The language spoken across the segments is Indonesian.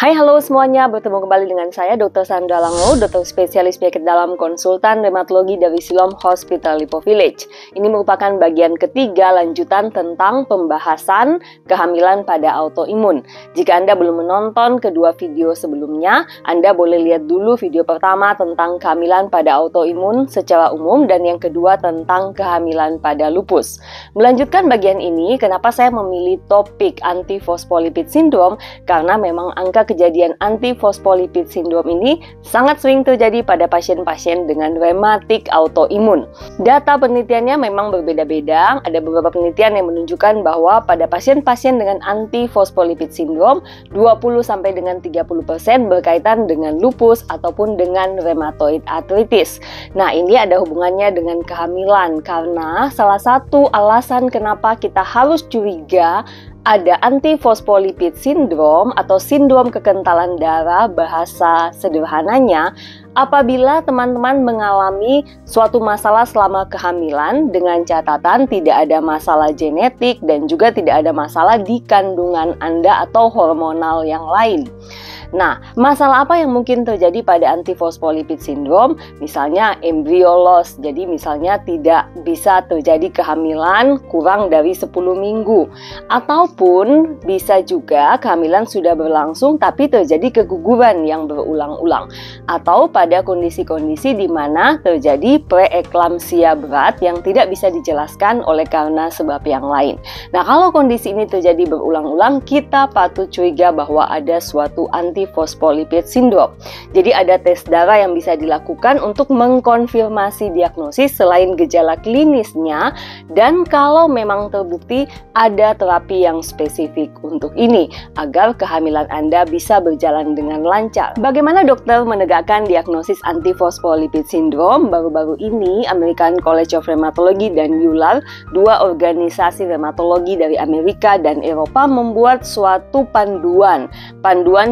Hai halo semuanya, bertemu kembali dengan saya Dr. Sandra Langlo, dokter spesialis penyakit dalam konsultan rheumatologi dari Siloam Hospital Lipo Village. Ini merupakan bagian ketiga lanjutan tentang pembahasan kehamilan pada autoimun. Jika Anda belum menonton kedua video sebelumnya, Anda boleh lihat dulu video pertama tentang kehamilan pada autoimun secara umum dan yang kedua tentang kehamilan pada lupus. Melanjutkan bagian ini, kenapa saya memilih topik anti-phospholipid syndrome? Karena memang angka kejadian anti-phospholipid syndrome ini sangat sering terjadi pada pasien-pasien dengan rematik autoimun. Data penelitiannya memang berbeda-beda. Ada beberapa penelitian yang menunjukkan bahwa pada pasien-pasien dengan anti-phospholipid syndrome 20 sampai dengan 30% berkaitan dengan lupus ataupun dengan rheumatoid arthritis. Nah, ini ada hubungannya dengan kehamilan karena salah satu alasan kenapa kita harus curiga ada anti-phospholipid syndrome atau sindrom kekentalan darah, bahasa sederhananya, apabila teman-teman mengalami suatu masalah selama kehamilan dengan catatan tidak ada masalah genetik dan juga tidak ada masalah di kandungan Anda atau hormonal yang lain. Nah, masalah apa yang mungkin terjadi pada anti-phospholipid syndrome? Misalnya embrio loss, jadi misalnya tidak bisa terjadi kehamilan kurang dari 10 minggu. Ataupun bisa juga kehamilan sudah berlangsung tapi terjadi keguguran yang berulang-ulang. Atau pada kondisi-kondisi di mana terjadi preeklamsia berat yang tidak bisa dijelaskan oleh karena sebab yang lain. Nah, kalau kondisi ini terjadi berulang-ulang, kita patut curiga bahwa ada suatu anti-phospholipid syndrome. Jadi ada tes darah yang bisa dilakukan untuk mengkonfirmasi diagnosis selain gejala klinisnya, dan kalau memang terbukti ada terapi yang spesifik untuk ini agar kehamilan Anda bisa berjalan dengan lancar. Bagaimana dokter menegakkan diagnosis anti-phospholipid syndrome? Baru-baru ini American College of Rheumatology dan EULAR, dua organisasi rheumatologi dari Amerika dan Eropa, membuat suatu panduan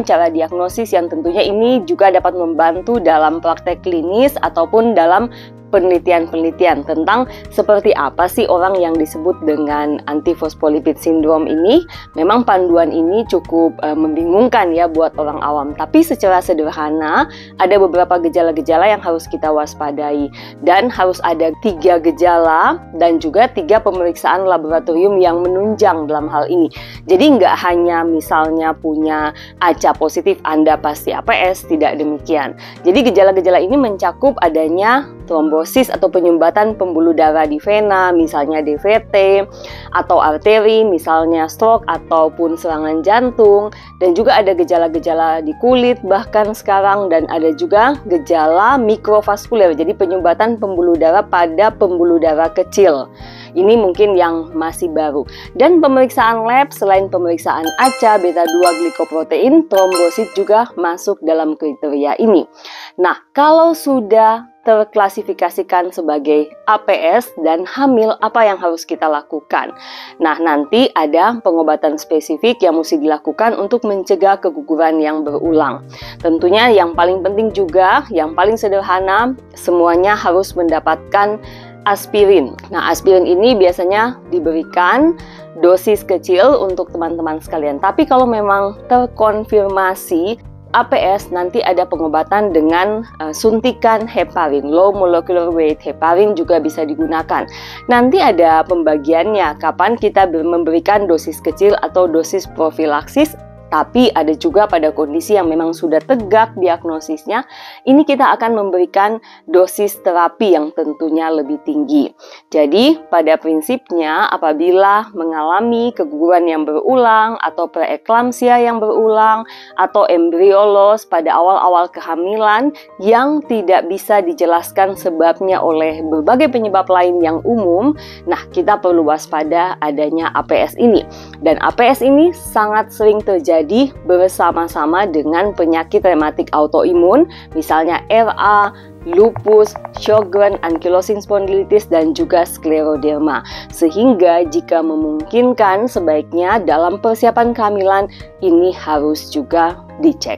cara diagnosis yang tentunya ini juga dapat membantu dalam praktek klinis ataupun dalam penelitian-penelitian tentang seperti apa sih orang yang disebut dengan anti-phospholipid syndrome ini. Memang panduan ini cukup membingungkan ya buat orang awam, tapi secara sederhana ada beberapa gejala-gejala yang harus kita waspadai dan harus ada 3 gejala dan juga 3 pemeriksaan laboratorium yang menunjang dalam hal ini. Jadi nggak hanya misalnya punya ACA positif Anda pasti APS, tidak demikian. Jadi gejala-gejala ini mencakup adanya trombosis atau penyumbatan pembuluh darah di vena, misalnya DVT, atau arteri, misalnya stroke ataupun serangan jantung, dan juga ada gejala-gejala di kulit bahkan sekarang, dan ada juga gejala mikrovaskuler, jadi penyumbatan pembuluh darah pada pembuluh darah kecil. Ini mungkin yang masih baru. Dan pemeriksaan lab selain pemeriksaan ACA, beta-2 glikoprotein, trombosit juga masuk dalam kriteria ini. Nah, kalau sudah terklasifikasikan sebagai APS dan hamil, apa yang harus kita lakukan? Nah, nanti ada pengobatan spesifik yang mesti dilakukan untuk mencegah keguguran yang berulang. Tentunya yang paling penting juga, yang paling sederhana, semuanya harus mendapatkan aspirin. Nah, aspirin ini biasanya diberikan dosis kecil untuk teman-teman sekalian. Tapi kalau memang terkonfirmasi APS, nanti ada pengobatan dengan suntikan heparin, low molecular weight heparin juga bisa digunakan. Nanti ada pembagiannya, kapan kita memberikan dosis kecil atau dosis profilaksis. Tapi ada juga pada kondisi yang memang sudah tegak diagnosisnya, ini kita akan memberikan dosis terapi yang tentunya lebih tinggi. Jadi pada prinsipnya apabila mengalami keguguran yang berulang atau preeklamsia yang berulang atau embrio loss pada awal-awal kehamilan yang tidak bisa dijelaskan sebabnya oleh berbagai penyebab lain yang umum, nah kita perlu waspada adanya APS ini. Dan APS ini sangat sering terjadi bersama-sama dengan penyakit rematik autoimun, misalnya RA, lupus, Sjogren, ankylosing spondylitis, dan juga skleroderma. Sehingga jika memungkinkan sebaiknya dalam persiapan kehamilan ini harus juga dicek.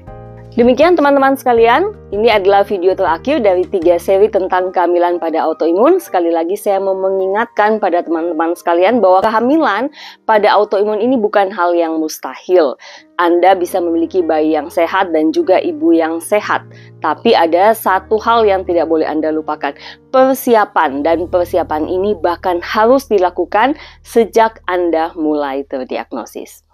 Demikian teman-teman sekalian, ini adalah video terakhir dari 3 seri tentang kehamilan pada autoimun. Sekali lagi saya mau mengingatkan pada teman-teman sekalian bahwa kehamilan pada autoimun ini bukan hal yang mustahil. Anda bisa memiliki bayi yang sehat dan juga ibu yang sehat. Tapi ada satu hal yang tidak boleh Anda lupakan, persiapan. Dan persiapan ini bahkan harus dilakukan sejak Anda mulai terdiagnosis.